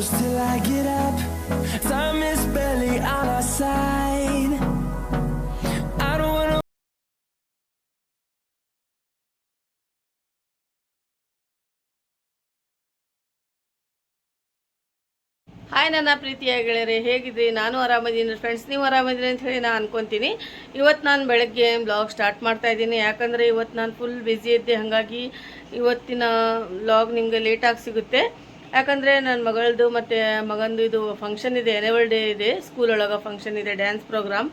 close till I get up. Time is barely on our side. I don't wanna. Hi ನನ್ನ ಪ್ರೀತಿಯ ಗೆಳೆಯರೆ, ಹೇಗಿದ್ರಿ? ನಾನು ಆರಾಮದ್ದೀನಿ friends, ನೀವು ಆರಾಮದಿರಿ ಅಂತ ಹೇಳಿ ನಾನು ಅನ್ಕೊತೀನಿ. ಇವತ್ತು ನಾನು ಬೆಳಗ್ಗೆ ಬ್ಲಾಗ್ ಸ್ಟಾರ್ಟ್ ಮಾಡ್ತಾ ಇದ್ದೀನಿ. ಯಾಕಂದರೆ ಇವತ್ತು ನಾನು ಫುಲ್ ಬ್ಯುಸಿ ಇದ್ದೆ, ಹಾಗಾಗಿ ಇವತ್ತಿನ ಬ್ಲಾಗ್ ನಿಮಗೆ ಲೇಟಾಗಿ ಸಿಗುತ್ತೆ. ಯಾಕಂದರೆ ನನ್ನ ಮಗಳದು ಮತ್ತು ಮಗಂದು ಇದು ಫಂಕ್ಷನ್ ಇದೆ, ಆ್ಯನ್ಯುವಲ್ ಡೇ ಇದೆ, ಸ್ಕೂಲ್ ಒಳಗೆ ಫಂಕ್ಷನ್ ಇದೆ, ಡ್ಯಾನ್ಸ್ ಪ್ರೋಗ್ರಾಮ್.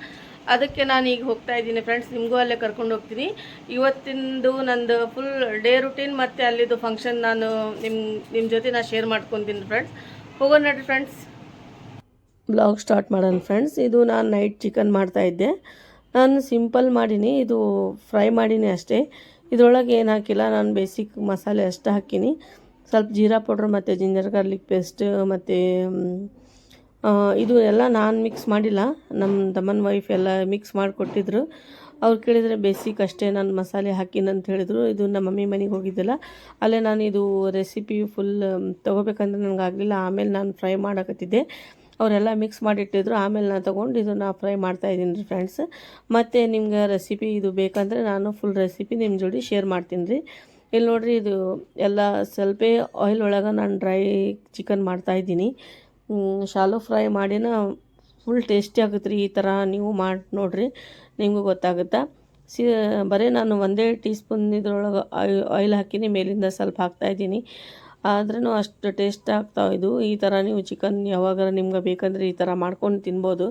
ಅದಕ್ಕೆ ನಾನು ಈಗ ಹೋಗ್ತಾ ಇದ್ದೀನಿ ಫ್ರೆಂಡ್ಸ್, ನಿಮಗೂ ಅಲ್ಲೇ ಕರ್ಕೊಂಡು ಹೋಗ್ತೀನಿ. ಇವತ್ತಿಂದು ನಂದು ಫುಲ್ ಡೇ ರುಟೀನ್ ಮತ್ತು ಅಲ್ಲಿದ್ದು ಫಂಕ್ಷನ್ ನಾನು ನಿಮ್ಮ ಜೊತೆ ನಾನು ಶೇರ್ ಮಾಡ್ಕೊತೀನಿ ಫ್ರೆಂಡ್ಸ್. ಹೋಗೋಣ ನಡ್ರಿ ಫ್ರೆಂಡ್ಸ್, ಬ್ಲಾಗ್ ಸ್ಟಾರ್ಟ್ ಮಾಡೋಣ ಫ್ರೆಂಡ್ಸ್. ಇದು ನಾನು ನೈಟ್ ಚಿಕನ್ ಮಾಡ್ತಾಯಿದ್ದೆ. ನಾನು ಸಿಂಪಲ್ ಮಾಡೀನಿ, ಇದು ಫ್ರೈ ಮಾಡೀನಿ ಅಷ್ಟೇ. ಇದರೊಳಗೆ ಏನು ಹಾಕಿಲ್ಲ, ನಾನು ಬೇಸಿಕ್ ಮಸಾಲೆ ಅಷ್ಟು ಹಾಕೀನಿ. ಸ್ವಲ್ಪ ಜೀರಾ ಪೌಡ್ರ್ ಮತ್ತು ಜಿಂಜರ್ ಗಾರ್ಲಿಕ್ ಪೇಸ್ಟ್ ಮತ್ತು ಇದು ಎಲ್ಲ ನಾನು ಮಿಕ್ಸ್ ಮಾಡಿಲ್ಲ, ನಮ್ಮ ತಮ್ಮನ ವೈಫ್ ಎಲ್ಲ ಮಿಕ್ಸ್ ಮಾಡಿಕೊಟ್ಟಿದ್ರು. ಅವ್ರು ಕೇಳಿದರೆ ಬೇಸಿಕ್ ಅಷ್ಟೇ ನಾನು ಮಸಾಲೆ ಹಾಕಿನಂತ ಹೇಳಿದರು. ಇದು ನಮ್ಮ ಮಮ್ಮಿ ಮನೆಗೆ ಹೋಗಿದ್ದಿಲ್ಲ, ಅಲ್ಲೇ ನಾನು ಇದು ರೆಸಿಪಿ ಫುಲ್ ತೊಗೋಬೇಕಂದ್ರೆ ನನಗಾಗಲಿಲ್ಲ. ಆಮೇಲೆ ನಾನು ಫ್ರೈ ಮಾಡಕತ್ತಿದ್ದೆ, ಅವರೆಲ್ಲ ಮಿಕ್ಸ್ ಮಾಡಿಟ್ಟಿದ್ರು. ಆಮೇಲೆ ನಾನು ತೊಗೊಂಡು ಇದನ್ನು ಫ್ರೈ ಮಾಡ್ತಾಯಿದ್ದೀನಿ ರೀ ಫ್ರೆಂಡ್ಸ್. ಮತ್ತು ನಿಮ್ಗೆ ರೆಸಿಪಿ ಇದು ಬೇಕಂದರೆ ನಾನು ಫುಲ್ ರೆಸಿಪಿ ನಿಮ್ಮ ಜೋಡಿ ಶೇರ್ ಮಾಡ್ತೀನಿ ರೀ. ಇಲ್ಲಿ ನೋಡಿರಿ, ಇದು ಎಲ್ಲ ಸ್ವಲ್ಪ ಆಯಿಲ್ ಒಳಗೆ ನಾನು ಡ್ರೈ ಚಿಕನ್ ಮಾಡ್ತಾಯಿದ್ದೀನಿ. ಶಾಲೋ ಫ್ರೈ ಮಾಡಿನ ಫುಲ್ ಟೇಸ್ಟಿ ಆಗುತ್ತೆ ರೀ. ಈ ಥರ ನೀವು ಮಾಡಿ ನೋಡಿರಿ, ನಿಮಗೂ ಗೊತ್ತಾಗುತ್ತಾ. ಬರೀ ನಾನು ಒಂದೇ ಟೀ ಸ್ಪೂನ್ ಇದ್ರೊಳಗೆ ಆಯಿಲ್ ಹಾಕಿನಿ, ಮೇಲಿಂದ ಸ್ವಲ್ಪ ಹಾಕ್ತಾಯಿದ್ದೀನಿ. ಆದ್ರೂ ಅಷ್ಟು ಟೇಸ್ಟ್ ಆಗ್ತಾವೆ ಇದು. ಈ ಥರ ನೀವು ಚಿಕನ್ ಯಾವಾಗ ನಿಮ್ಗೆ ಬೇಕಂದರೆ ಈ ಥರ ಮಾಡ್ಕೊಂಡು ತಿನ್ಬೋದು.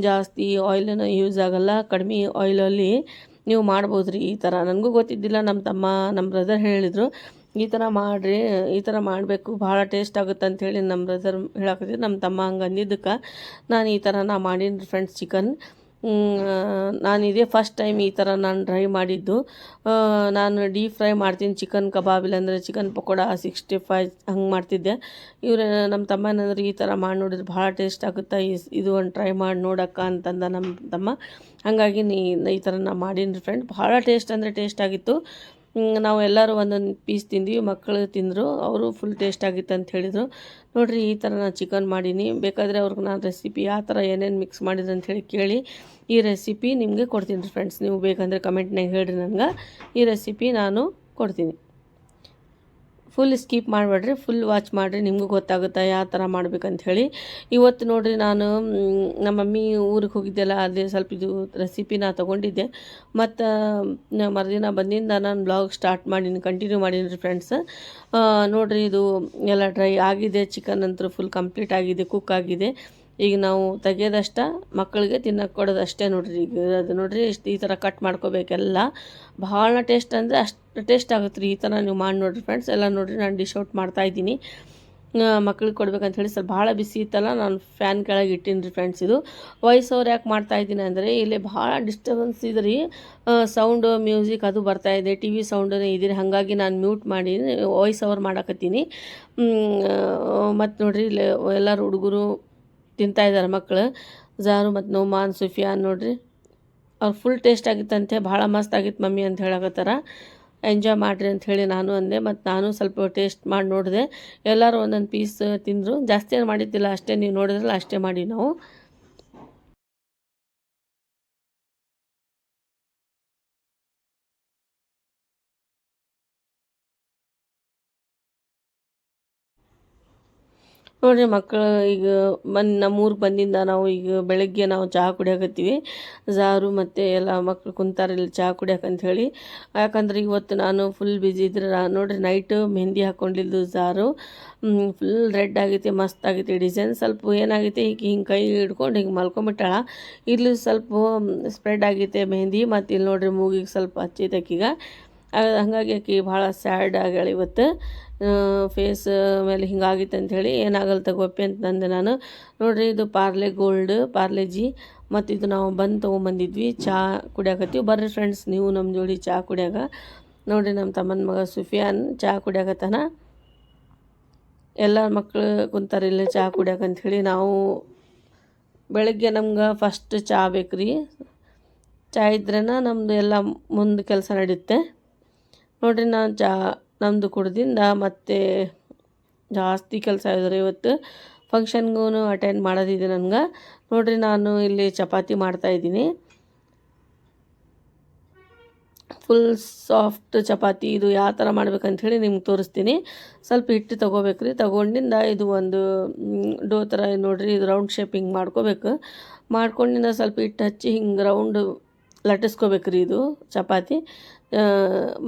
ಜಾಸ್ತಿ ಆಯಿಲನ್ನು ಯೂಸ್ ಆಗೋಲ್ಲ, ಕಡಿಮೆ ಆಯಿಲಲ್ಲಿ ನೀವು ಮಾಡ್ಬೋದು ರೀ. ಈ ಥರ ನನಗೂ ಗೊತ್ತಿದ್ದಿಲ್ಲ, ನಮ್ಮ ಬ್ರದರ್ ಹೇಳಿದರು ಈ ಥರ ಮಾಡಿರಿ, ಈ ಥರ ಮಾಡಬೇಕು, ಭಾಳ ಟೇಸ್ಟ್ ಆಗುತ್ತೆ ಅಂಥೇಳಿ ನಮ್ಮ ಬ್ರದರ್ ಹೇಳಕತ್ತಿದ್ರು. ನಮ್ಮ ತಮ್ಮ ಹಂಗೆ ಅಂದಿದ್ದಕ್ಕೆ ನಾನು ಈ ಥರ ಮಾಡೀನಿ ಫ್ರೆಂಡ್ಸ್ ಚಿಕನ್. ನಾನು ಇದೇ ಫಸ್ಟ್ ಟೈಮ್ ಈ ಥರ ನಾನು ಟ್ರೈ ಮಾಡಿದ್ದು. ನಾನು ಡೀಪ್ ಫ್ರೈ ಮಾಡ್ತೀನಿ ಚಿಕನ್ ಕಬಾಬ್, ಇಲ್ಲಾಂದರೆ ಚಿಕನ್ ಪಕೋಡ, 65 ಹಂಗೆ ಮಾಡ್ತಿದ್ದೆ. ಇವರು ನಮ್ಮ ತಮ್ಮ ಏನಂದ್ರೆ ಈ ಥರ ಮಾಡಿ ನೋಡಿದ್ರೆ ಭಾಳ ಟೇಸ್ಟ್ ಆಗುತ್ತೆ, ಇದು ಒಂದು ಟ್ರೈ ಮಾಡಿ ನೋಡಕ್ಕ ಅಂತಂದ ನಮ್ಮ ತಮ್ಮ. ಹಾಗಾಗಿ ಈ ಥರ ನಾನು ಮಾಡೀನಿ ಫ್ರೆಂಡ್. ಭಾಳ ಟೇಸ್ಟ್ ಅಂದರೆ ಟೇಸ್ಟ್ ಆಗಿತ್ತು. ನಾವು ಎಲ್ಲರೂ ಒಂದೊಂದು ಪೀಸ್ ತಿಂದ್ವಿ, ಮಕ್ಕಳು ತಿಂದರು, ಅವರು ಫುಲ್ ಟೇಸ್ಟ್ ಆಗಿತ್ತು ಅಂತ ಹೇಳಿದರು. ನೋಡಿರಿ, ಈ ಥರ ನಾನು ಚಿಕನ್ ಮಾಡೀನಿ. ಬೇಕಾದರೆ ಅವ್ರಿಗೆ ನಾನು ರೆಸಿಪಿ ಯಾವ ಥರ ಏನೇನು ಮಿಕ್ಸ್ ಮಾಡಿದ್ರು ಅಂಥೇಳಿ ಕೇಳಿ ಈ ರೆಸಿಪಿ ನಿಮಗೆ ಕೊಡ್ತೀನಿ ರೀ ಫ್ರೆಂಡ್ಸ್. ನೀವು ಬೇಕಂದರೆ ಕಮೆಂಟ್ನಾಗ ಹೇಳಿರಿ ನನಗೆ, ಈ ರೆಸಿಪಿ ನಾನು ಕೊಡ್ತೀನಿ. ಫುಲ್ ಸ್ಕಿಪ್ ಮಾಡಬೇಡ್ರಿ, ಫುಲ್ ವಾಚ್ ಮಾಡಿರಿ, ನಿಮಗೂ ಗೊತ್ತಾಗುತ್ತೆ ಯಾವ ಥರ ಮಾಡ್ಬೇಕಂತ ಹೇಳಿ. ಇವತ್ತು ನೋಡಿರಿ, ನಾನು ನಮ್ಮ ಮಮ್ಮಿ ಊರಿಗೆ ಹೋಗಿದ್ದೆಲ್ಲ, ಅದೇ ಸ್ವಲ್ಪ ಇದು ರೆಸಿಪಿ ನಾನು ತೊಗೊಂಡಿದ್ದೆ. ಮತ್ತು ಮರುದಿನ ಬಂದಿಂದ ನಾನು ಬ್ಲಾಗ್ ಸ್ಟಾರ್ಟ್ ಮಾಡೀನಿ, ಕಂಟಿನ್ಯೂ ಮಾಡೀನಿ ರೀ ಫ್ರೆಂಡ್ಸ್. ನೋಡಿರಿ, ಇದು ಎಲ್ಲ ಡ್ರೈ ಆಗಿದೆ, ಚಿಕನ್ ಅಂತೂ ಫುಲ್ ಕಂಪ್ಲೀಟ್ ಆಗಿದೆ, ಕುಕ್ ಆಗಿದೆ. ಈಗ ನಾವು ತೆಗೆಯೋದಷ್ಟ, ಮಕ್ಕಳಿಗೆ ತಿನ್ನೋಕೆ ಕೊಡೋದಷ್ಟೇ ನೋಡಿರಿ. ಈಗ ಅದು ನೋಡಿರಿ, ಈ ಥರ ಕಟ್ ಮಾಡ್ಕೋಬೇಕೆಲ್ಲ. ಭಾಳ ಟೇಸ್ಟ್ ಅಂದರೆ ಅಷ್ಟು ಟೇಸ್ಟ್ ಆಗುತ್ತೆ ರೀ. ಈ ಥರ ನೀವು ಮಾಡಿ ನೋಡಿರಿ ಫ್ರೆಂಡ್ಸ್. ಎಲ್ಲ ನೋಡಿರಿ, ನಾನು ಡಿಶ್ ಔಟ್ ಮಾಡ್ತಾಯಿದ್ದೀನಿ, ಮಕ್ಳಿಗೆ ಕೊಡ್ಬೇಕಂತ ಹೇಳಿ. ಸ್ವಲ್ಪ ಭಾಳ ಬಿಸಿ ಇತ್ತಲ್ಲ, ನಾನು ಫ್ಯಾನ್ ಕೆಳಗೆ ಇಟ್ಟೀನಿ ರೀ ಫ್ರೆಂಡ್ಸ್. ಇದು ವಾಯ್ಸ್ ಓವರ್ ಯಾಕೆ ಮಾಡ್ತಾಯಿದ್ದೀನಿ ಅಂದರೆ ಇಲ್ಲಿ ಭಾಳ ಡಿಸ್ಟರ್ಬೆನ್ಸ್ ಇದೆ ರೀ, ಸೌಂಡು ಮ್ಯೂಸಿಕ್ ಅದು ಬರ್ತಾಯಿದೆ, ಟಿ ವಿ ಸೌಂಡನೇ ಇದೆ. ಹಾಗಾಗಿ ನಾನು ಮ್ಯೂಟ್ ಮಾಡಿ ವಾಯ್ಸ್ ಓವರ್ ಮಾಡಕತ್ತೀನಿ. ಮತ್ತು ನೋಡಿರಿ, ಇಲ್ಲಿ ಎಲ್ಲರೂ ಹುಡುಗರು ತಿಂತಾಯಿದ್ದಾರೆ, ಮಕ್ಕಳು ಜಾರು ಮತ್ತು ನೋಮಾನ್, ಸುಫಿಯಾನ್. ನೋಡಿರಿ, ಅವ್ರು ಫುಲ್ ಟೇಸ್ಟ್ ಆಗಿತ್ತಂತೆ, ಭಾಳ ಮಸ್ತ್ ಆಗಿತ್ತು ಮಮ್ಮಿ ಅಂತ ಹೇಳಕತ್ತಾರ. ಎಂಜಾಯ್ ಮಾಡಿರಿ ಅಂತ ಹೇಳಿ ನಾನು ಅಂದೆ. ಮತ್ತು ನಾನು ಸ್ವಲ್ಪ ಟೇಸ್ಟ್ ಮಾಡಿ ನೋಡಿದೆ. ಎಲ್ಲರೂ ಒಂದೊಂದು ಪೀಸ್ ತಿಂದರು, ಜಾಸ್ತಿ ಏನು ಮಾಡಿದ್ದಿಲ್ಲ, ಅಷ್ಟೇ ನೀವು ನೋಡಿದ್ರಲ್ಲ ಅಷ್ಟೇ ಮಾಡಿ ನಾವು. ನೋಡಿರಿ ಮಕ್ಕಳು, ಈಗ ನಮ್ಮ ಊರಿಗೆ ಬಂದಿಂದ ನಾವು ಈಗ ಬೆಳಗ್ಗೆ ನಾವು ಚಹಾ ಕುಡಿಯಾಕತ್ತೀವಿ. ಜಾರು ಮತ್ತು ಎಲ್ಲ ಮಕ್ಕಳು ಕುಂತಾರಿಲ್ಲಿ ಚಹಾ ಕುಡಿಯಾಕಂತ ಹೇಳಿ. ಯಾಕಂದ್ರೆ ಇವತ್ತು ನಾನು ಫುಲ್ ಬ್ಯುಸಿ ಇದ್ರೆ, ನೋಡಿರಿ ನೈಟು ಮೆಹಂದಿ ಹಾಕ್ಕೊಂಡಿದ್ದು ಜಾರು ಫುಲ್ ರೆಡ್ ಆಗೈತಿ, ಮಸ್ತ್ ಆಗೈತಿ ಡಿಸೈನ್. ಸ್ವಲ್ಪ ಏನಾಗೈತೆ, ಈಗ ಹಿಂಗೆ ಕೈ ಹಿಡ್ಕೊಂಡು ಹಿಂಗೆ ಮಲ್ಕೊಂಬಿಟ್ಟಾಳ, ಇಲ್ಲಿ ಸ್ವಲ್ಪ ಸ್ಪ್ರೆಡ್ ಆಗೈತೆ ಮೆಹಂದಿ. ಮತ್ತು ಇಲ್ಲಿ ನೋಡಿರಿ ಮೂಗಿಗೆ ಸ್ವಲ್ಪ ಹಚ್ಚೈತೆ ಆಕಿಗೆ. ಹಾಗಾಗಿ ಆಕಿ ಭಾಳ ಸ್ಯಾಡ್ ಆಗ್ಯಾಳ ಇವತ್ತು. ಫೇಸ್ ಮೇಲೆ ಹಿಂಗಾಗಿತ್ತು ಅಂಥೇಳಿ. ಏನಾಗಲ್ಲ ತಗೋಪ್ಪಿ ಅಂತ ಅಂದೆ ನಾನು. ನೋಡಿರಿ, ಇದು ಪಾರ್ಲೆ ಗೋಲ್ಡ್, ಪಾರ್ಲೆಜಿ, ಮತ್ತು ಇದು ನಾವು ಬಂದು ತೊಗೊಂಬಂದಿದ್ವಿ. ಚಹಾ ಕುಡಿಯಾಕತ್ತೀವಿ, ಬರ್ರಿ ಫ್ರೆಂಡ್ಸ್ ನೀವು ನಮ್ಮ ಜೋಡಿ ಚಹಾ ಕುಡಿಯಾಗ. ನೋಡಿರಿ, ನಮ್ಮ ತಮ್ಮನ ಮಗ ಸುಫಿಯಾನ್ ಚಹಾ ಕುಡಿಯಾಕತ್ತಾನ. ಎಲ್ಲ ಮಕ್ಕಳು ಕುಂತಾರೆ ಇಲ್ಲೇ ಚಹಾ ಕುಡಿಯಾಕಂಥೇಳಿ. ನಾವು ಬೆಳಗ್ಗೆ ನಮ್ಗೆ ಫಸ್ಟ್ ಚಹಾ ಬೇಕು ರೀ, ಚಹಾ ಇದ್ರೇ ನಮ್ಮದು ಎಲ್ಲ ಮುಂದೆ ಕೆಲಸ ನಡೆಯುತ್ತೆ. ನೋಡಿರಿ, ನಾನು ನಮ್ಮದು ಕುಡ್ದಿಂದ ಮತ್ತೆ ಜಾಸ್ತಿ ಕೆಲಸ ಇದ್ದಾರೆ ಇವತ್ತು. ಫಂಕ್ಷನ್ಗೂ ಅಟೆಂಡ್ ಮಾಡೋದಿದೆ ನನಗೆ. ನೋಡಿರಿ ನಾನು ಇಲ್ಲಿ ಚಪಾತಿ ಮಾಡ್ತಾಯಿದ್ದೀನಿ. Full soft chapati. ಇದು ಯಾವ ಥರ ಮಾಡ್ಬೇಕಂಥೇಳಿ ನಿಮ್ಗೆ ತೋರಿಸ್ತೀನಿ. ಸ್ವಲ್ಪ ಹಿಟ್ಟು ತೊಗೋಬೇಕ್ರಿ. ತೊಗೊಂಡಿಂದ ಇದು ಒಂದು ಡೋ ಥರ ನೋಡಿರಿ, ಇದು ರೌಂಡ್ ಶೇಪ್ ಹಿಂಗೆ ಮಾಡ್ಕೋಬೇಕು. ಮಾಡ್ಕೊಂಡಿಂದ ಸ್ವಲ್ಪ ಹಿಟ್ಟು ಹಚ್ಚಿ ಹಿಂಗೆ ರೌಂಡ್ ಲಟ್ಟಿಸ್ಕೋಬೇಕ್ರಿ ಇದು ಚಪಾತಿ.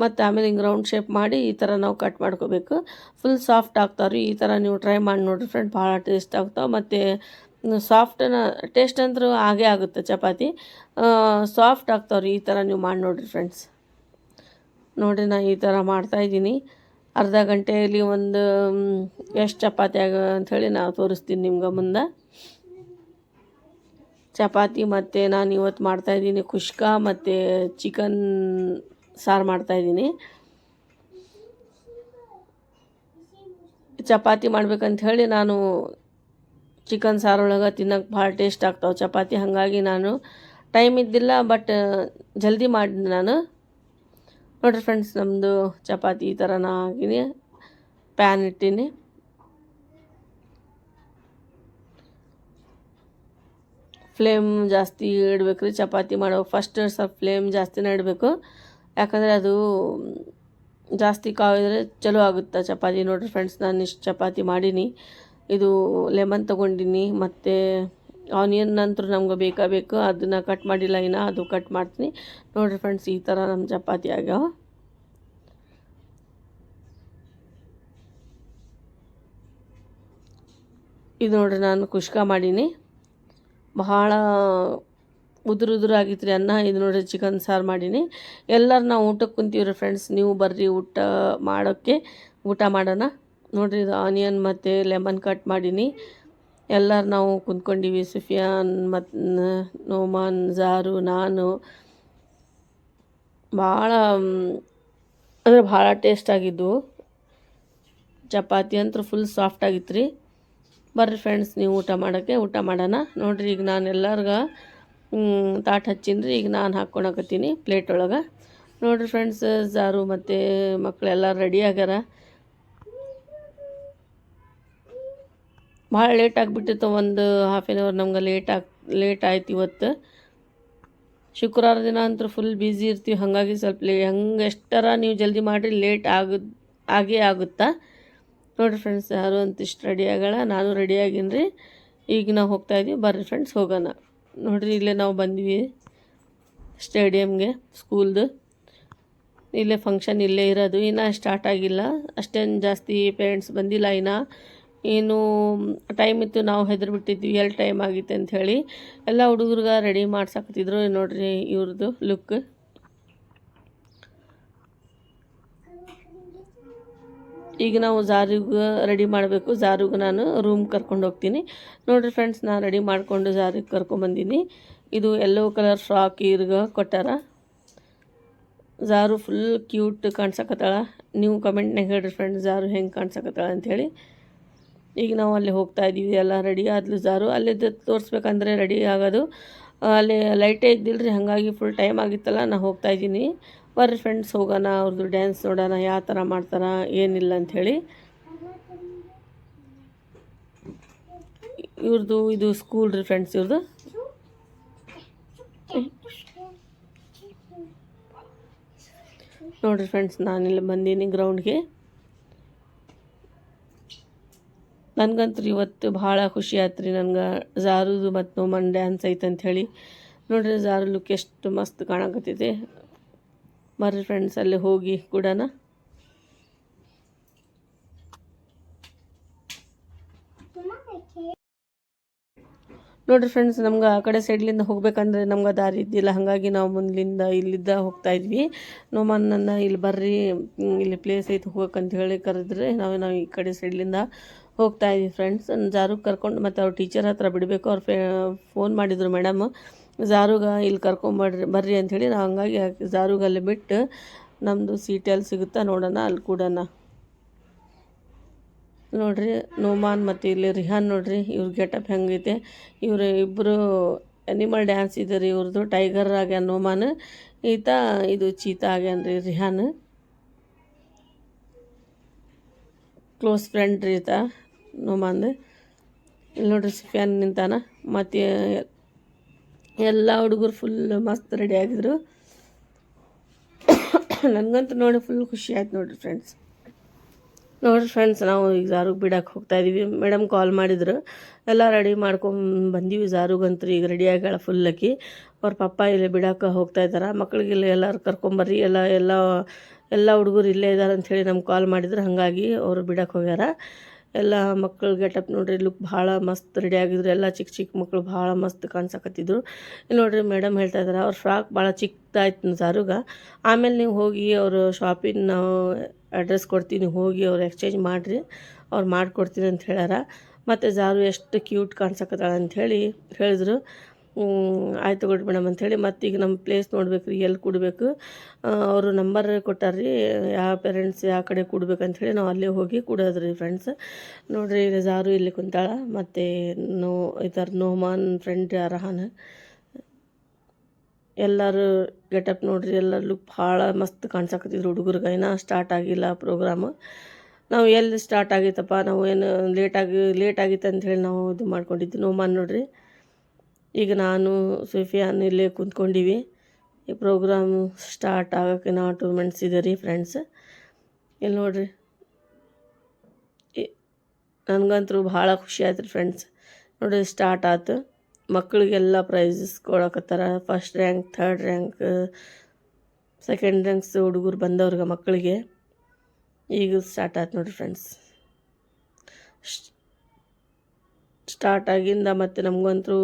ಮತ್ತು ಆಮೇಲೆ ಹಿಂಗೆ ರೌಂಡ್ ಶೇಪ್ ಮಾಡಿ ಈ ಥರ ನಾವು ಕಟ್ ಮಾಡ್ಕೋಬೇಕು. ಫುಲ್ ಸಾಫ್ಟ್ ಆಗ್ತಾವ್ರಿ. ಈ ಥರ ನೀವು ಟ್ರೈ ಮಾಡಿ ನೋಡಿರಿ ಫ್ರೆಂಡ್, ಭಾಳ ಟೇಸ್ಟ್ ಆಗ್ತಾವೆ. ಮತ್ತು ಸಾಫ್ಟನ ಟೇಸ್ಟ್ ಅಂತೂ ಆಗೇ ಆಗುತ್ತೆ ಚಪಾತಿ. ಸಾಫ್ಟ್ ಆಗ್ತಾವ್ರಿ. ಈ ಥರ ನೀವು ಮಾಡಿ ನೋಡಿರಿ ಫ್ರೆಂಡ್ಸ್. ನೋಡಿರಿ ನಾನು ಈ ಥರ ಮಾಡ್ತಾಯಿದ್ದೀನಿ. ಅರ್ಧ ಗಂಟೆಯಲ್ಲಿ ಒಂದು ಎಷ್ಟು ಚಪಾತಿ ಅಂಥೇಳಿ ನಾವು ತೋರಿಸ್ತೀನಿ ನಿಮ್ಗೆ ಮುಂದೆ. ಚಪಾತಿ ಮತ್ತು ನಾನು ಇವತ್ತು ಮಾಡ್ತಾಯಿದ್ದೀನಿ ಕುಷ್ಕ ಮತ್ತು ಚಿಕನ್ ಸಾರು ಮಾಡ್ತಾಯಿದ್ದೀನಿ. ಚಪಾತಿ ಮಾಡ್ಬೇಕಂತ ಹೇಳಿ ನಾನು ಚಿಕನ್ ಸಾರೊಳಗೆ ತಿನ್ನೋಕೆ ಭಾಳ ಟೇಸ್ಟ್ ಆಗ್ತಾವೆ ಚಪಾತಿ. ಹಾಗಾಗಿ ನಾನು ಟೈಮ್ ಇದ್ದಿಲ್ಲ, ಬಟ್ ಜಲ್ದಿ ಮಾಡಿದೆ ನಾನು. ನೋಡಿರಿ ಫ್ರೆಂಡ್ಸ್, ನಮ್ಮದು ಚಪಾತಿ ಈ ಥರ ನಾ ಹಾಕಿನಿ, ಪ್ಯಾನ್ ಇಟ್ಟೀನಿ. ಫ್ಲೇಮ್ ಜಾಸ್ತಿ ಇಡಬೇಕು ರೀ ಚಪಾತಿ ಮಾಡೋ ಫಸ್ಟ್. ಸ್ವಲ್ಪ ಫ್ಲೇಮ್ ಜಾಸ್ತಿನೇ ಇಡಬೇಕು, ಯಾಕಂದರೆ ಅದು ಜಾಸ್ತಿ ಕಾಯಿದ್ರೆ ಚಲೋ ಆಗುತ್ತೆ ಚಪಾತಿ. ನೋಡಿರಿ ಫ್ರೆಂಡ್ಸ್, ನಾನು ಇಷ್ಟು ಚಪಾತಿ ಮಾಡೀನಿ. ಇದು ಲೆಮನ್ ತೊಗೊಂಡಿನಿ, ಮತ್ತು ಆನಿಯನ್ ಅಂತೂ ನಮ್ಗೆ ಬೇಕು. ಅದನ್ನು ಕಟ್ ಮಾಡಿಲ್ಲ ಇನ್ನು, ಅದು ಕಟ್ ಮಾಡ್ತೀನಿ. ನೋಡಿರಿ ಫ್ರೆಂಡ್ಸ್, ಈ ಥರ ನಮ್ಮ ಚಪಾತಿ ಆಗ್ಯಾವ. ಇದು ನೋಡಿರಿ ನಾನು ಕುಷ್ಕ ಮಾಡೀನಿ. ಭಾಳ ಉದುರು ಆಗಿತ್ತು ರೀ ಅನ್ನ. ಇದು ನೋಡಿರಿ ಚಿಕನ್ ಸಾರು ಮಾಡೀನಿ. ಎಲ್ಲರೂ ನಾವು ಊಟಕ್ಕೆ ಕುಂತೀವ್ರಿ ಫ್ರೆಂಡ್ಸ್, ನೀವು ಬರ್ರಿ ಊಟ ಮಾಡೋಕ್ಕೆ, ಊಟ ಮಾಡೋಣ. ನೋಡಿರಿ ಇದು ಆನಿಯನ್ ಮತ್ತು ಲೆಮನ್ ಕಟ್ ಮಾಡೀನಿ. ಎಲ್ಲರೂ ನಾವು ಕುಂತ್ಕೊಂಡಿವಿ. ಸುಫಿಯಾನ್ ಮತ್ತು ನೋಮಾನ್, ಜಾರು, ನಾನು. ಭಾಳ ಅಂದರೆ ಭಾಳ ಟೇಸ್ಟ್ ಆಗಿದ್ವು. ಚಪಾತಿ ಅಂತೂ ಫುಲ್ ಸಾಫ್ಟ್ ಆಗಿತ್ತು ರೀ. ಬರ್ರಿ ಫ್ರೆಂಡ್ಸ್, ನೀವು ಊಟ ಮಾಡೋಕ್ಕೆ, ಊಟ ಮಾಡೋಣ. ನೋಡಿರಿ ಈಗ ನಾನು ಎಲ್ಲರಿಗೆ ತಾಟ್ ಹಚ್ಚೀನಿ. ಈಗ ನಾನು ಹಾಕ್ಕೊಳಕತ್ತೀನಿ ಪ್ಲೇಟ್ ಒಳಗೆ. ನೋಡಿರಿ ಫ್ರೆಂಡ್ಸ್, ಜಾರು ಮತ್ತು ಮಕ್ಕಳೆಲ್ಲ ರೆಡಿ ಆಗ್ಯಾರ. ಭಾಳ ಲೇಟ್ ಆಗಿಬಿಟ್ಟಿತ್ತು, ಒಂದು ಹಾಫ್ ಆನ್ ಅವರ್ ನಮ್ಗೆ ಲೇಟ್ ಆಯ್ತು ಇವತ್ತು. ಶುಕ್ರವಾರ ದಿನ ಅಂತೂ ಫುಲ್ ಬ್ಯುಸಿ ಇರ್ತೀವಿ, ಹಾಗಾಗಿ ಸ್ವಲ್ಪ ಹಂಗೆ ಎಷ್ಟರ ನೀವು ಜಲ್ದಿ ಮಾಡಿರಿ ಲೇಟ್ ಆಗೇ ಆಗುತ್ತಾ. ನೋಡಿರಿ ಫ್ರೆಂಡ್ಸ್, ಯಾರು ಅಂತ ಇಷ್ಟು ರೆಡಿ ಆಗೋಣ, ನಾನು ರೆಡಿ ಆಗೀನಿ ರೀ. ಈಗ ನಾವು ಹೋಗ್ತಾಯಿದ್ದೀವಿ, ಬರ್ರಿ ಫ್ರೆಂಡ್ಸ್ ಹೋಗೋಣ. ನೋಡಿರಿ ಇಲ್ಲೇ ನಾವು ಬಂದ್ವಿ ಸ್ಟೇಡಿಯಮ್ಗೆ, ಸ್ಕೂಲ್ದು. ಇಲ್ಲೇ ಫಂಕ್ಷನ್ ಇಲ್ಲೇ ಇರೋದು, ಇನ್ನೂ ಸ್ಟಾರ್ಟ್ ಆಗಿಲ್ಲ. ಅಷ್ಟೇನು ಜಾಸ್ತಿ ಪೇರೆಂಟ್ಸ್ ಬಂದಿಲ್ಲ ಇನ್ನು. ಏನು ಟೈಮ್ ಇತ್ತು, ನಾವು ಹೆದರ್ಬಿಟ್ಟಿದ್ವಿ ಎಲ್ಲಿ ಟೈಮ್ ಆಗಿತ್ತು ಅಂಥೇಳಿ. ಎಲ್ಲ ಹುಡುಗರಿಗೆ ರೆಡಿ ಮಾಡ್ಸಕತ್ತಿದ್ರು. ನೋಡಿರಿ ಇವ್ರದ್ದು ಲುಕ್. ಈಗ ನಾವು ಜಾರಿಗೆ ರೆಡಿ ಮಾಡಬೇಕು. ಜಾರಿಗೆ ನಾನು ರೂಮ್ ಕರ್ಕೊಂಡು ಹೋಗ್ತೀನಿ. ನೋಡಿರಿ ಫ್ರೆಂಡ್ಸ್, ನಾನು ರೆಡಿ ಮಾಡಿಕೊಂಡು ಜಾರಿಗೆ ಕರ್ಕೊಂಬಂದೀನಿ. ಇದು ಯೆಲ್ಲೋ ಕಲರ್ ಫ್ರಾಕ್ ಇವ್ರಿಗೆ ಕೊಟ್ಟಾರ. ಜಾರು ಫುಲ್ ಕ್ಯೂಟ್ ಕಾಣ್ಸಕತ್ತಾಳ. ನೀವು ಕಮೆಂಟ್ನಾಗ ಹೇಳ್ರಿ ಫ್ರೆಂಡ್ಸ್, ಜಾರು ಹೆಂಗೆ ಕಾಣ್ಸಕತ್ತಾಳ ಅಂಥೇಳಿ. ಈಗ ನಾವು ಅಲ್ಲಿ ಹೋಗ್ತಾಯಿದ್ದೀವಿ. ಎಲ್ಲ ರೆಡಿ ಆದ್ಲು ಜಾರು. ಅಲ್ಲಿದ್ದು ತೋರಿಸ್ಬೇಕಂದ್ರೆ ರೆಡಿ ಆಗೋದು ಅಲ್ಲಿ ಲೈಟೇ ಇದ್ದಿಲ್ಲ ರೀ, ಹಾಗಾಗಿ ಫುಲ್ ಟೈಮ್ ಆಗಿತ್ತಲ್ಲ. ನಾನು ಹೋಗ್ತಾಯಿದ್ದೀನಿ. ಬರ್ರಿ ಫ್ರೆಂಡ್ಸ್ ಹೋಗೋಣ, ಅವ್ರದ್ದು ಡ್ಯಾನ್ಸ್ ನೋಡೋಣ, ಯಾವ ಥರ ಮಾಡ್ತಾರೆ ಏನಿಲ್ಲ ಅಂಥೇಳಿ. ಇವ್ರದ್ದು ಇದು ಸ್ಕೂಲ್ ರೀ ಫ್ರೆಂಡ್ಸ್, ಇವ್ರದ್ದು. ನೋಡಿರಿ ಫ್ರೆಂಡ್ಸ್, ನಾನಿಲ್ಲಿ ಬಂದೀನಿ ಗ್ರೌಂಡ್ಗೆ. ನನಗಂತೂ ಇವತ್ತು ಭಾಳ ಖುಷಿ ಆಯ್ತು ರೀ. ನನಗೆ ಜಾರುದು ಮತ್ತು ನೋಮನ್ ಡ್ಯಾನ್ಸ್ ಐತೆ ಅಂಥೇಳಿ. ನೋಡಿರಿ ಜಾರು ಲುಕ್ ಎಷ್ಟು ಮಸ್ತ್ ಕಾಣಕತ್ತಿದೆ. ಬರ್ರಿ ಫ್ರೆಂಡ್ಸ್ ಅಲ್ಲಿ ಹೋಗಿ ಕೂಡನ. ನೋಡಿರಿ ಫ್ರೆಂಡ್ಸ್, ನಮ್ಗೆ ಆ ಕಡೆ ಸೈಡ್ಲಿಂದ ಹೋಗ್ಬೇಕಂದ್ರೆ ನಮ್ಗೆ ದಾರಿ ಇದ್ದಿಲ್ಲ, ಹಾಗಾಗಿ ನಾವು ಮುಂದ್ಲಿಂದ ಇಲ್ಲಿದ್ದ ಹೋಗ್ತಾಯಿದ್ವಿ. ನೋಮನ್ನನ್ನು ಇಲ್ಲಿ ಬರ್ರಿ, ಇಲ್ಲಿ ಪ್ಲೇಸ್ ಐತೆ ಹೋಗಕ್ಕಂತ ಹೇಳಿ ಕರೆದ್ರೆ ನಾವು ಈ ಕಡೆ ಸೈಡ್ಲಿಂದ ಹೋಗ್ತಾಯಿದ್ವಿ ಫ್ರೆಂಡ್ಸ್. ಜಾರುಗೆ ಕರ್ಕೊಂಡು ಮತ್ತು ಅವ್ರ ಟೀಚರ್ ಹತ್ರ ಬಿಡಬೇಕು. ಅವ್ರು ಫೋನ್ ಮಾಡಿದರು ಮೇಡಮ್, ಜಾರುಗ ಇಲ್ಲಿ ಬರ್ರಿ ಅಂಥೇಳಿ. ನಾವು ಹಂಗಾಗಿ ಜಾರುಗಲ್ಲಿ ಬಿಟ್ಟು ನಮ್ಮದು ಸೀಟ್ ಎಲ್ಲಿ ಸಿಗುತ್ತಾ ನೋಡೋಣ, ಅಲ್ಲಿ ಕೂಡೋಣ. ನೋಡಿರಿ ನೋಮಾನ್ ಮತ್ತು ಇಲ್ಲಿ ರಿಹಾನ್. ನೋಡಿರಿ ಇವ್ರ ಗೆಟಪ್ ಹೆಂಗೈತೆ. ಇವರು ಇಬ್ಬರು ಅನಿಮಲ್ ಡ್ಯಾನ್ಸ್ ಇದೆ ರೀ ಇವ್ರದ್ದು. ಟೈಗರ್ ಆಗ್ಯಾನ ನೋಮಾನ್, ಈತ ಇದು ಚೀತಾ ಆಗ್ಯಾನ ರೀ ರಿಹಾನ್. ಕ್ಲೋಸ್ ಫ್ರೆಂಡ್ ರೀ ಈತ ನೋಮಾನ್ದು. ಇಲ್ಲಿ ನೋಡ್ರಿ ಸಿಫಿಯಾನ್ ನಿಂತಾನ. ಮತ್ತು ಎಲ್ಲ ಹುಡುಗರು ಫುಲ್ ಮಸ್ತ್ ರೆಡಿ ಆಗಿದ್ರು. ನನಗಂತೂ ನೋಡಿ ಫುಲ್ ಖುಷಿ ಆಯ್ತು ನೋಡಿರಿ ಫ್ರೆಂಡ್ಸ್. ನಾವು ಈಗ ಜಾರುಗೆ ಬಿಡಕ್ಕೆ ಹೋಗ್ತಾಯಿದ್ದೀವಿ. ಮೇಡಮ್ ಕಾಲ್ ಮಾಡಿದ್ರು, ಎಲ್ಲ ರೆಡಿ ಮಾಡ್ಕೊಂಡು ಬಂದೀವಿ. ಜಾರುಗಂತೂ ಈಗ ರೆಡಿ ಆಗ್ಯಾಳ ಫುಲ್ ಆಕಿ. ಅವ್ರ ಪಪ್ಪ ಇಲ್ಲಿ ಬಿಡಕ್ಕೆ ಹೋಗ್ತಾಯಿದ್ದಾರೆ. ಮಕ್ಳಿಗೆಲ್ಲ ಎಲ್ಲರೂ ಕರ್ಕೊಂಬರ್ರಿ, ಎಲ್ಲ ಹುಡುಗರು ಇಲ್ಲೇ ಇದ್ದಾರೆ ಅಂಥೇಳಿ ನಮ್ಗೆ ಕಾಲ್ ಮಾಡಿದ್ರು. ಹಾಗಾಗಿ ಅವರು ಬಿಡಕ್ಕೆ ಹೋಗ್ಯಾರ. ಎಲ್ಲ ಮಕ್ಕಳು ಗೆಟಪ್ ನೋಡ್ರಿ, ಲುಕ್ ಭಾಳ ಮಸ್ತ್ ರೆಡಿ ಆಗಿದ್ರು. ಎಲ್ಲ ಚಿಕ್ಕ ಚಿಕ್ಕ ಮಕ್ಕಳು ಭಾಳ ಮಸ್ತ್ ಕಾಣಿಸಕತ್ತಿದ್ರು. ಇಲ್ಲಿ ನೋಡ್ರಿ ಮೇಡಮ್ ಹೇಳ್ತಾ ಇದ್ದಾರೆ, ಅವ್ರ ಫ್ರಾಕ್ ಭಾಳ ಚಿಕ್ಕದಾಯ್ತು ಜಾರುಗೆ. ಆಮೇಲೆ ನೀವು ಹೋಗಿ ಅವರು ಶಾಪಿನ ನಾವು ಅಡ್ರೆಸ್ ಕೊಡ್ತೀನಿ, ನೀವು ಹೋಗಿ ಅವ್ರು ಎಕ್ಸ್ಚೇಂಜ್ ಮಾಡಿರಿ, ಅವ್ರು ಮಾಡಿಕೊಡ್ತೀನಿ ಅಂತ ಹೇಳ್ಯಾರ. ಮತ್ತು ಜಾರು ಎಷ್ಟು ಕ್ಯೂಟ್ ಕಾಣಿಸಕತ್ತಾಳೆ ಅಂಥೇಳಿ ಹೇಳಿದ್ರು. ಆಯ್ತು ತಗೊಳ್ರಿ ಮೇಡಮ್ ಅಂಥೇಳಿ ಮತ್ತೀಗ ನಮ್ಮ ಪ್ಲೇಸ್ ನೋಡ್ಬೇಕು ರೀ, ಎಲ್ಲಿ ಕೂಡಬೇಕು. ಅವರು ನಂಬರ್ ಕೊಟ್ಟಾರ್ರಿ, ಯಾವ ಪೇರೆಂಟ್ಸ್ ಯಾವ ಕಡೆ ಕೂಡ್ಬೇಕಂಥೇಳಿ ನಾವು ಅಲ್ಲೇ ಹೋಗಿ ಕೂಡೋದ್ರಿ ಫ್ರೆಂಡ್ಸ್. ನೋಡಿರಿ ಜಾರು ಇಲ್ಲಿ ಕುಂತಾಳ. ಮತ್ತು ನೋಮಾನ್ ಫ್ರೆಂಡ್ ರಹಾನ್, ಎಲ್ಲರೂ ಗೆಟಪ್ ನೋಡ್ರಿ, ಎಲ್ಲ ಲುಕ್ ಭಾಳ ಮಸ್ತ್ ಕಾಣಿಸಕತ್ತಿದ್ರು ಹುಡುಗರಿಗೆ. ಇನ್ನೂ ಸ್ಟಾರ್ಟ್ ಆಗಿಲ್ಲ ಪ್ರೋಗ್ರಾಮು. ನಾವು ಎಲ್ಲಿ ಸ್ಟಾರ್ಟ್ ಆಗೈತಪ್ಪ, ನಾವು ಏನು ಲೇಟ್ ಆಗಿತ್ತು ಅಂಥೇಳಿ ನಾವು ಇದು ಮಾಡ್ಕೊಂಡಿದ್ವಿ. ನೋಮಾನ್ ನೋಡ್ರಿ, ಈಗ ನಾನು ಸುಫಿಯಾನ್ ಇಲ್ಲೇ ಕುಂತ್ಕೊಂಡಿವಿ. ಈ ಪ್ರೋಗ್ರಾಮ್ ಸ್ಟಾರ್ಟ್ ಆಗೋಕ್ಕೆ ನಾವು 2 ಮಿನಿಟ್ಸ್ ಇದೆ ರೀ ಫ್ರೆಂಡ್ಸ್. ಇಲ್ಲಿ ನೋಡ್ರಿ, ನನಗಂತೂ ಭಾಳ ಖುಷಿ ಆಯ್ತು ರೀ ಫ್ರೆಂಡ್ಸ್. ನೋಡಿರಿ ಸ್ಟಾರ್ಟ್ ಆಯ್ತು. ಮಕ್ಕಳಿಗೆಲ್ಲ ಪ್ರೈಸಸ್ ಕೊಡಕತ್ತಾರ. First rank, 3rd rank, 2nd ranks ಹುಡುಗರು ಬಂದವ್ರಿಗೆ ಮಕ್ಕಳಿಗೆ ಈಗ ಸ್ಟಾರ್ಟ್ ಆಯ್ತು ನೋಡಿರಿ ಫ್ರೆಂಡ್ಸ್. ಸ್ಟಾರ್ಟ್ ಆಗಿಂದ ಮತ್ತು ನಮಗಂತೂ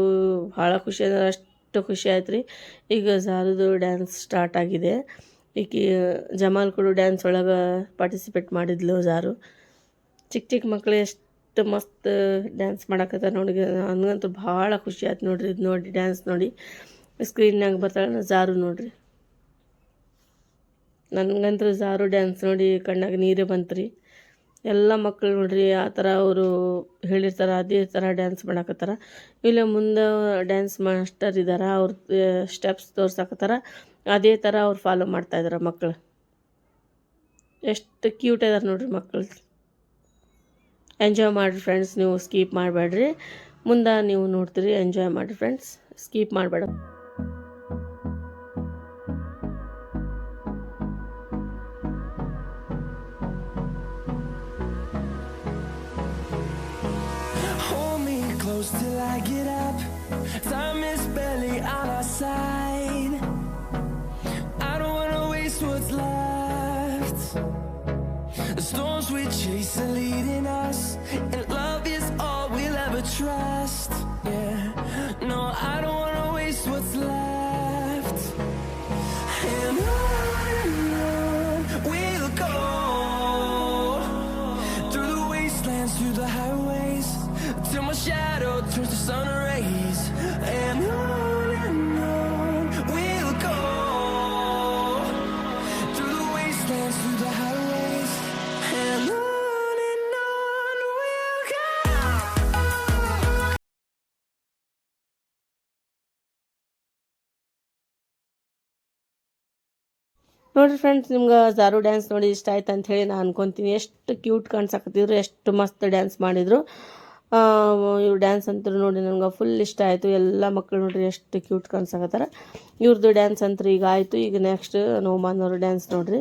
ಭಾಳ ಖುಷಿ ಅಂದರೆ ಅಷ್ಟು ಖುಷಿ ಆಯ್ತು ರೀ. ಈಗ ಜಾರುದು ಡ್ಯಾನ್ಸ್ ಸ್ಟಾರ್ಟ್ ಆಗಿದೆ. ಈಕಿ ಜಮಾಲ್ ಕೂಡ ಡ್ಯಾನ್ಸ್ ಒಳಗೆ ಪಾರ್ಟಿಸಿಪೇಟ್ ಮಾಡಿದ್ಲು ಜಾರು. ಚಿಕ್ಕ ಚಿಕ್ಕ ಮಕ್ಕಳು ಎಷ್ಟು ಮಸ್ತ್ ಡ್ಯಾನ್ಸ್ ಮಾಡಕತ್ತಾರ ನೋಡಿ. ನನಗಂತೂ ಭಾಳ ಖುಷಿ ಆಯ್ತು ನೋಡಿರಿ. ಇದು ನೋಡಿ ಡ್ಯಾನ್ಸ್ ನೋಡಿ, ಸ್ಕ್ರೀನ್ನಾಗ ಬರ್ತಾಳೆ ಜಾರು ನೋಡಿರಿ. ನನಗಂತೂ ಜಾರು ಡ್ಯಾನ್ಸ್ ನೋಡಿ ಕಣ್ಣಾಗ ನೀರೇ ಬಂತು ರೀ. ಎಲ್ಲ ಮಕ್ಕಳು ನೋಡ್ರಿ ಆ ಥರ ಅವರು ಹೇಳಿರ್ತಾರೆ ಅದೇ ಥರ ಡ್ಯಾನ್ಸ್ ಮಾಡಕತ್ತಾರ. ಇಲ್ಲ ಮುಂದೆ ಡ್ಯಾನ್ಸ್ ಮಾಸ್ಟರ್ ಇದ್ದಾರೆ, ಅವ್ರ ಸ್ಟೆಪ್ಸ್ ತೋರ್ಸಕತ್ತಾರ, ಅದೇ ಥರ ಅವ್ರು ಫಾಲೋ ಮಾಡ್ತಾಯಿದ್ದಾರೆ ಮಕ್ಕಳು. ಎಷ್ಟು ಕ್ಯೂಟ್ ಇದಾರೆ ನೋಡ್ರಿ ಮಕ್ಕಳು. ಎಂಜಾಯ್ ಮಾಡಿರಿ ಫ್ರೆಂಡ್ಸ್, ನೀವು ಸ್ಕೀಪ್ ಮಾಡಬೇಡ್ರಿ. ಮುಂದೆ ನೀವು ನೋಡ್ತೀರಿ, ಎಂಜಾಯ್ ಮಾಡಿರಿ ಫ್ರೆಂಡ್ಸ್, ಸ್ಕೀಪ್ ಮಾಡಬೇಡ. Till I get up, time is barely on our side. I don't wanna waste what's left. The storms we chase are leading us, and love is all we'll ever trust. Yeah, no, I don't wanna waste what's left. And on we'll go, through the wastelands, through the highways, till my shadow turns to sun rays. And on we'll go, through the wastelands, through the highways. And on we'll go. ನೋಡಿರಿ friends, ನಿಮ್ಗೆ ಜಾರು dance ನೋಡಿ ಇಷ್ಟ ಆಯ್ತು ಅಂಥೇಳಿ ನಾನು ಅನ್ಕೊತೀನಿ. ಎಷ್ಟು ಕ್ಯೂಟ್ ಕಾಣಿಸಕತ್ತಿದ್ರು, ಎಷ್ಟು ಮಸ್ತ್ ಡ್ಯಾನ್ಸ್ ಮಾಡಿದರು. ಇವ್ರು ಡ್ಯಾನ್ಸ್ ಅಂತೂ ನೋಡಿ ನನಗೆ ಫುಲ್ ಇಷ್ಟ ಆಯಿತು. ಎಲ್ಲ ಮಕ್ಕಳು ನೋಡ್ರಿ ಎಷ್ಟು ಕ್ಯೂಟ್ ಕಾಣಿಸಕತ್ತಾರ. ಇವ್ರದ್ದು ಡ್ಯಾನ್ಸ್ ಅಂತೂ ಈಗ ಆಯಿತು. ಈಗ ನೆಕ್ಸ್ಟ್ ನೋಮಾನ್ ಅವ್ರ ಡ್ಯಾನ್ಸ್ ನೋಡಿರಿ.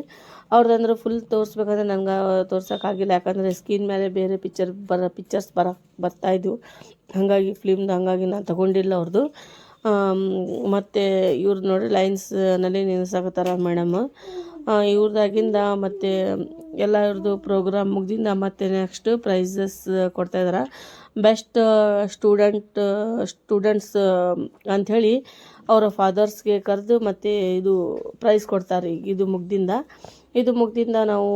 ಅವ್ರದ್ದಂದ್ರೆ ಫುಲ್ ತೋರಿಸ್ಬೇಕಂದ್ರೆ ನನಗೆ ತೋರ್ಸೋಕ್ಕಾಗಿಲ್ಲ, ಯಾಕಂದರೆ ಸ್ಕ್ರೀನ್ ಮೇಲೆ ಬೇರೆ ಪಿಕ್ಚರ್ಸ್ ಬರ್ತಾಯಿದ್ವು. ಹಾಗಾಗಿ ಫಿಲ್ಮ್ದು, ಹಾಗಾಗಿ ನಾನು ತಗೊಂಡಿಲ್ಲ ಅವ್ರದ್ದು. ಮತ್ತು ಇವ್ರದ್ದು ನೋಡಿ ಲೈನ್ಸ್ನಲ್ಲಿ ನಿಲ್ಲಿಸಕತ್ತಾರ ಮೇಡಮ್. ಇವ್ರದಾಗಿಂದ ಮತ್ತು ಎಲ್ಲ ಇವ್ರದ್ದು ಪ್ರೋಗ್ರಾಮ್ ಮುಗ್ದಿಂದ ಮತ್ತು ನೆಕ್ಸ್ಟ್ ಪ್ರೈಸಸ್ ಕೊಡ್ತಾಯಿದ್ದಾರೆ. ಬೆಸ್ಟ್ ಸ್ಟೂಡೆಂಟ್ಸ್ ಅಂಥೇಳಿ ಅವರ ಫಾದರ್ಸ್ಗೆ ಕರೆದು ಮತ್ತು ಇದು ಪ್ರೈಸ್ ಕೊಡ್ತಾರೆ. ಇದು ಮುಗ್ದಿಂದ ನಾವು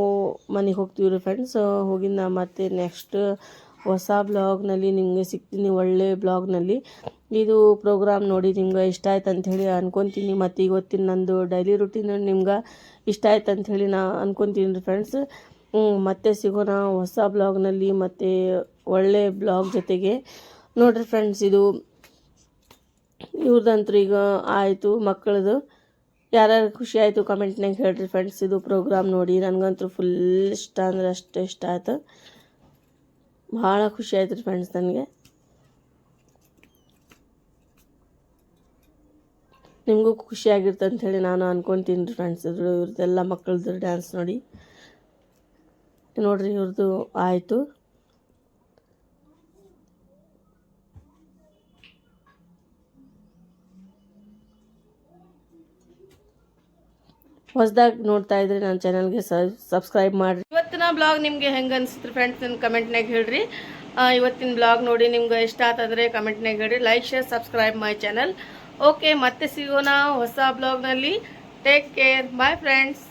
ಮನೆಗೆ ಹೋಗ್ತೀವಿ ರೀ ಫ್ರೆಂಡ್ಸ್. ಹೋಗಿಂದ ಮತ್ತು ನೆಕ್ಸ್ಟ್ ಹೊಸ ಬ್ಲಾಗ್ನಲ್ಲಿ ನಿಮಗೆ ಸಿಗ್ತೀನಿ, ಒಳ್ಳೆ ಬ್ಲಾಗ್ನಲ್ಲಿ. ಇದು ಪ್ರೋಗ್ರಾಮ್ ನೋಡಿ ನಿಮ್ಗೆ ಇಷ್ಟ ಆಯ್ತು ಅಂಥೇಳಿ ಅನ್ಕೊತೀನಿ. ಮತ್ತು ಇವತ್ತಿನ ನಂದು ಡೈಲಿ ರುಟೀನ್ ನಿಮ್ಗೆ ಇಷ್ಟ ಆಯ್ತು ಅಂಥೇಳಿ ನಾ ಅನ್ಕೊತೀನಿ ರೀ ಫ್ರೆಂಡ್ಸ್. ಮತ್ತೆ ಸಿಗೋಣ ಹೊಸ ಬ್ಲಾಗ್ನಲ್ಲಿ ಮತ್ತು ಒಳ್ಳೆ ಬ್ಲಾಗ್ ಜೊತೆಗೆ. ನೋಡಿರಿ ಫ್ರೆಂಡ್ಸ್, ಇದು ಇವ್ರದಂತೂ ಈಗ ಆಯಿತು ಮಕ್ಕಳದು. ಯಾರ್ಯಾರು ಖುಷಿ ಆಯಿತು ಕಮೆಂಟ್ನಾಗ ಹೇಳ್ರಿ ಫ್ರೆಂಡ್ಸ್. ಇದು ಪ್ರೋಗ್ರಾಮ್ ನೋಡಿ ನನಗಂತೂ ಫುಲ್ ಇಷ್ಟ ಅಂದರೆ ಅಷ್ಟು ಇಷ್ಟ ಆಯಿತು. ಭಾಳ ಖುಷಿ ಆಯ್ತು ರೀ ಫ್ರೆಂಡ್ಸ್ ನನಗೆ. ನಿಮಗೂ ಖುಷಿಯಾಗಿರುತ್ತೆ ಅಂಥೇಳಿ ನಾನು ಅನ್ಕೊತೀನಿ ಫ್ರೆಂಡ್ಸ್. ಇವ್ರದ್ದೆಲ್ಲ ಮಕ್ಕಳದ್ದು ಡ್ಯಾನ್ಸ್ ನೋಡಿ ನೋಡ್ರಿ, ಇವ್ರದ್ದು ಆಯಿತು. ಹೊಸದಾಗಿ ನೋಡ್ತಾ ಇದ್ರೆ ನನ್ನ ಚಾನಲ್ಗೆ ಸಬ್ಸ್ಕ್ರೈಬ್ ಮಾಡಿರಿ. ಇವತ್ತಿನ ಬ್ಲಾಗ್ ನಿಮಗೆ ಹೆಂಗೆ ಅನಿಸಿತ್ತು ಫ್ರೆಂಡ್ಸ್ ನನ್ನ ಕಮೆಂಟ್ನಾಗ ಹೇಳ್ರಿ. ಇವತ್ತಿನ ಬ್ಲಾಗ್ ನೋಡಿ ನಿಮ್ಗೆ ಇಷ್ಟ ಆತಂದರೆ ಕಮೆಂಟ್ನಾಗ ಹೇಳ್ರಿ. Like share subscribe my channel. Okay, ಮತ್ತೆ ಸಿಗೋಣ ಹೊಸ ಬ್ಲಾಗ್ನಲ್ಲಿ. Take care, bye friends.